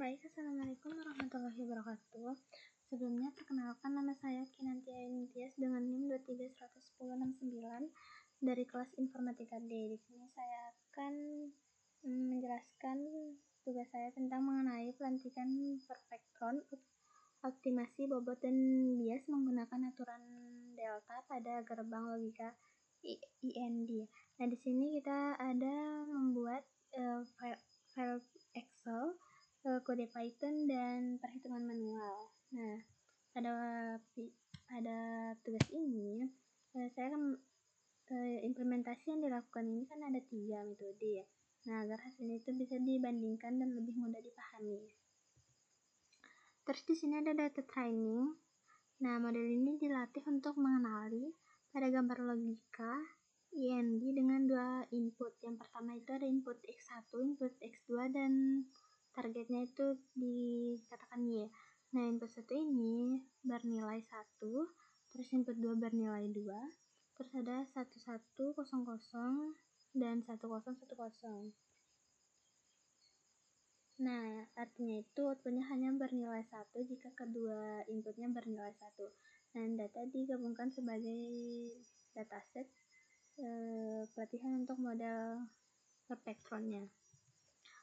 Baik, Assalamualaikum warahmatullahi wabarakatuh. Sebelumnya, perkenalkan nama saya Kinantia Intias dengan NIM 2311069 dari kelas Informatika D. Di sini saya akan menjelaskan tugas saya tentang mengenai pelantikan perpektron, optimasi bobot dan bias menggunakan aturan delta pada gerbang logika IND. Nah, di sini kita ada membuat file Excel, kode Python dan perhitungan manual. Nah, pada tugas ini saya akan implementasi yang dilakukan ini kan ada 3 metode ya. Nah, agar hasilnya itu bisa dibandingkan dan lebih mudah dipahami. Terus di sini ada data training. Nah, model ini dilatih untuk mengenali pada gambar logika IND dengan 2 input. Yang pertama itu ada input X1, input X2, dan targetnya itu dikatakan Y. Nah, input 1 ini bernilai 1, terus input 2 bernilai 2, terus ada 1100 dan 1010. Nah, artinya itu outputnya hanya bernilai 1 jika kedua inputnya bernilai 1. Dan data digabungkan sebagai dataset pelatihan untuk model perpektronnya.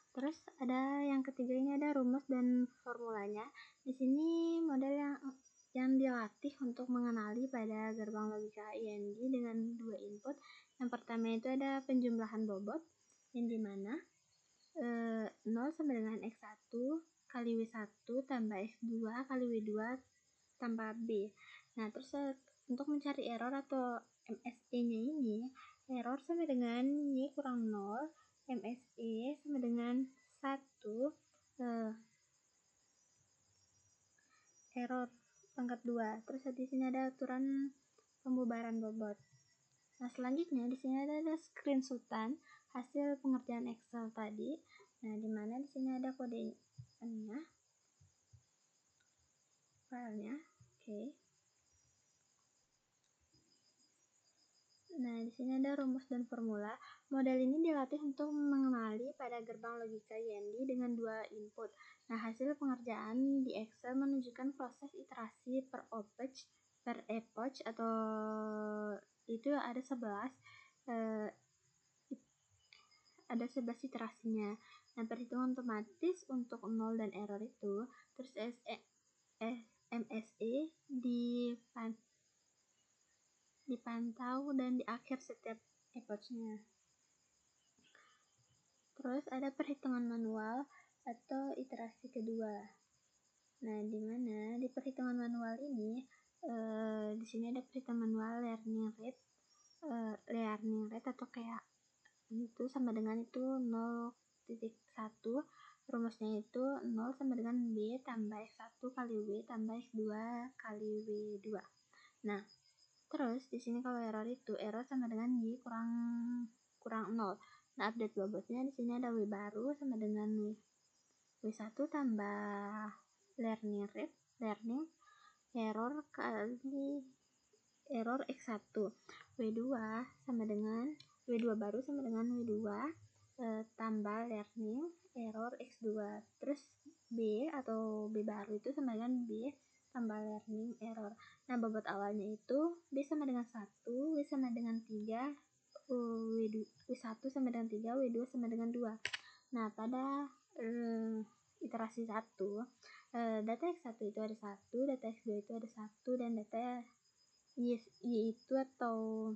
Terus ada yang ketiga, ini ada rumus dan formulanya. Di sini model yang dilatih untuk mengenali pada gerbang logika IND dengan 2 input. Yang pertama itu ada penjumlahan bobot, yang dimana 0 sama dengan X1 kali W1 tambah X2 kali W2 tambah B. Nah, terus untuk mencari error atau MSE-nya ini, error sama dengan Y kurang 0, MSE sama dengan 1, error pangkat 2. Terus di sini ada aturan pembubaran bobot. Nah, selanjutnya di sini ada screenshotan hasil pengerjaan Excel tadi. Nah, di mana di sini ada kodenya, filenya. Oke. Nah, di sini ada rumus dan formula. Model ini dilatih untuk mengenali pada gerbang logika IND dengan 2 input. Nah, hasil pengerjaan di Excel menunjukkan proses iterasi per epoch atau itu ada 11 iterasinya. Nah, perhitungan otomatis untuk 0 dan error itu, terus MSE dipantau dan di akhir setiap epochnya. Terus ada perhitungan manual atau iterasi kedua. Nah, di mana di perhitungan manual ini di sini ada perhitungan manual learning rate atau kayak itu sama dengan itu 0.1. Rumusnya itu 0 sama dengan B tambah X1 kali W tambah X2 kali W2. Nah, terus di sini kalau error sama dengan Y kurang 0. Nah, update bobotnya di sini ada W baru sama dengan W1 tambah learning error kali error X1. W2 sama dengan W2 baru sama dengan W2 tambah learning error X2. Terus B atau B baru itu sama dengan B tambah learning error. Nah, bobot awalnya itu B sama dengan 1, W sama dengan 3, W1 sama dengan 3, W2 sama dengan 2. Nah, pada iterasi 1, data X1 itu ada 1, data X2 itu ada 1, dan data Y itu atau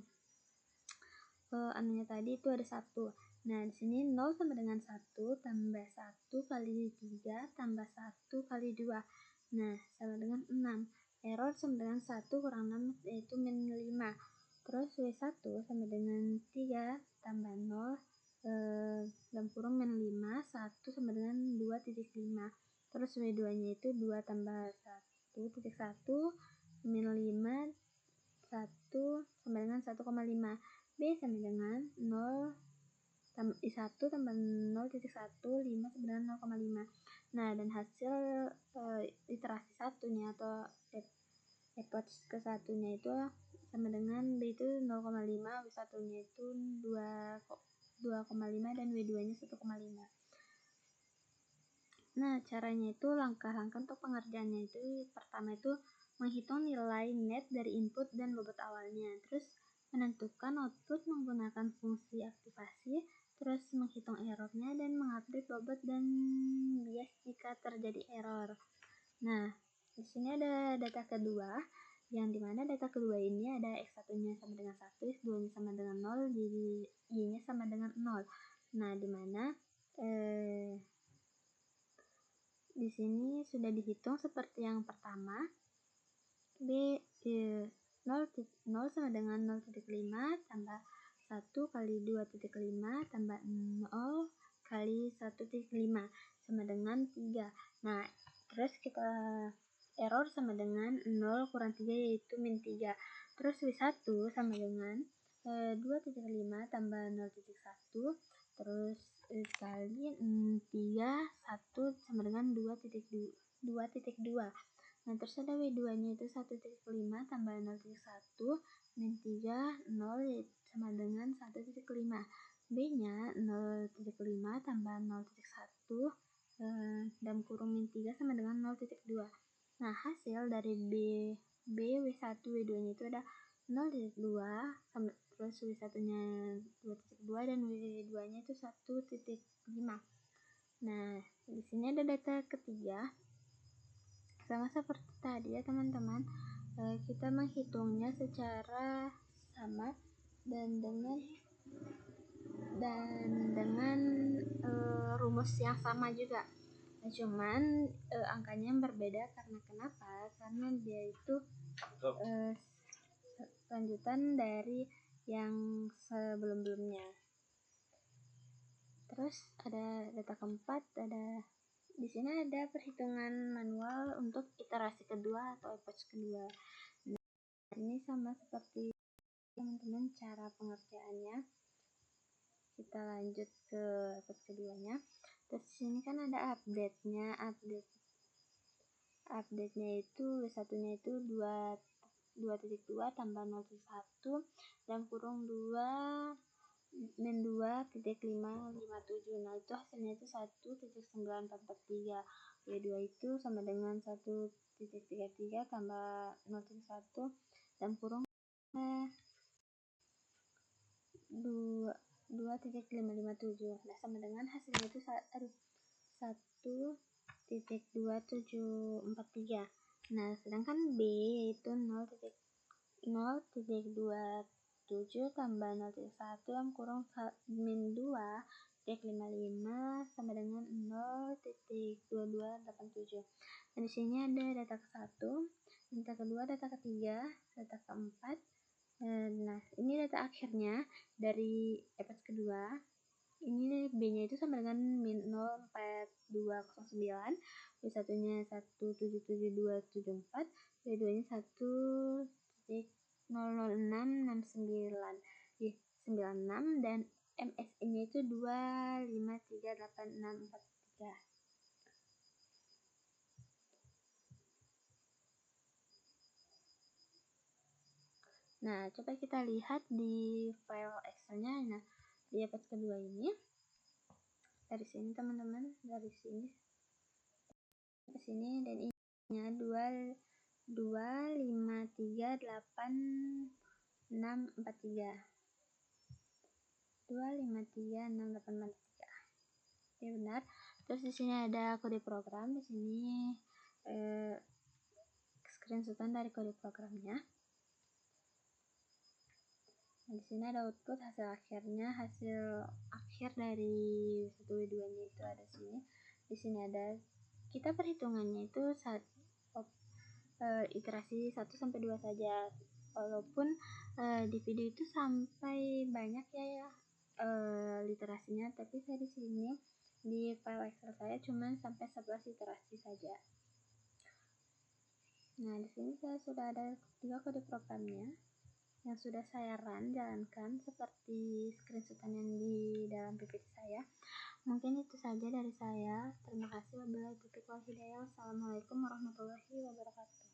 anunya tadi itu ada 1. Nah, di sini 0 sama dengan 1 tambah 1 kali 3 tambah 1 kali 2. Nah, sama dengan 6. Error sama dengan 1 kurang 6 yaitu min 5. Terus W1 sama dengan 3 tambah 0 dalam kurung min 5, 1 sama dengan 2.5. Terus W2 nya itu 2 tambah 1.1 min 5, 1 sama dengan 1,5. B sama dengan 1 tambah 0.1, 5 sama dengan 0,5. Nah, dan hasil iterasi satunya atau epoch ke satunya itu sama dengan B itu 0,5, W1 nya itu 2,5 dan W2 nya 1,5. Nah, caranya itu langkah-langkah untuk pengerjaannya itu pertama itu menghitung nilai net dari input dan bobot awalnya. Terus menentukan output menggunakan fungsi aktivasi, terus menghitung errornya dan mengupdate bobot dan bias jika terjadi error. Nah, di sini ada data kedua, yang dimana data kedua ini ada X1-nya sama dengan 1, X2-nya sama dengan 0, jadi Y-nya sama dengan 0. Nah, dimana di sini sudah dihitung seperti yang pertama, B 0 sama dengan 0,5 tambah 1 kali 2,5 tambah 0 kali 1,5 sama dengan 3. Nah, terus kita error sama dengan 0 kurang 3 yaitu min 3. Terus W1 sama dengan 2,5 tambah 0,1 terus kali 3 1 sama dengan 2,2. Nah, terus ada W2-nya itu 1,5 tambah 0,1 min 3 0 sama dengan 1,5. B-nya 0,5 tambah 0,1 dalam kurung min 3 sama dengan 0,2. Nah, hasil dari W1 W2-nya itu ada 0,2 terus W1-nya 2,2 dan W2-nya itu 1,5. Nah, di sini ada data ketiga. Sama seperti tadi ya teman-teman, kita menghitungnya secara sama dan dengan rumus yang sama juga. Nah, cuman angkanya yang berbeda karena kenapa? Karena dia itu lanjutan dari yang sebelum-sebelumnya. Terus ada data keempat, di sini ada perhitungan manual untuk iterasi kedua atau approach kedua. Nah, ini sama seperti teman-teman cara pengerjaannya. Kita lanjut ke approach keduanya. Terus sini kan ada update-nya. Update-nya itu W1-nya itu 2,2 tambah 0,1 dan kurung 2 min 2,557. Nah, itu hasilnya itu 1,9443. W2 itu sama dengan 1,33 tambah 0,1 dan kurung 2,557. Nah, sama dengan hasilnya itu 1,2743. Nah, sedangkan B yaitu 0,27 tambah 0,1 yang kurang min 2,55 sama dengan 0,2287. Dan di sini ada data ke-1, data kedua, data ketiga, data keempat. Nah, ini data akhirnya dari approach kedua. Ini B-nya itu sama dengan min 0,4209, W1-nya 1,77274, W2-nya 1,00669, dan MSI-nya itu 2538643. Nah, coba kita lihat di file Excel-nya. Nah, di approach kedua ini, dari sini teman-teman, dari sini ke sini, dan ini 2538643. 2538643. Ya, benar. Terus di sini ada kode program. Di sini screenshotan dari kode programnya. Nah, di sini ada output hasil akhirnya, hasil akhir dari 1W2-nya itu ada sini. Di sini ada kita perhitungannya itu iterasi 1 sampai 2 saja. Walaupun di video itu sampai banyak ya literasinya, tapi saya di sini di file Excel saya cuma sampai 11 literasi saja. Nah, di sini saya sudah ada 3 kode programnya yang sudah saya jalankan seperti screenshotan yang di dalam PPT saya. Mungkin itu saja dari saya. Terima kasih. Wabillahi taufiq wal hidayah. Wassalamualaikum warahmatullahi wabarakatuh.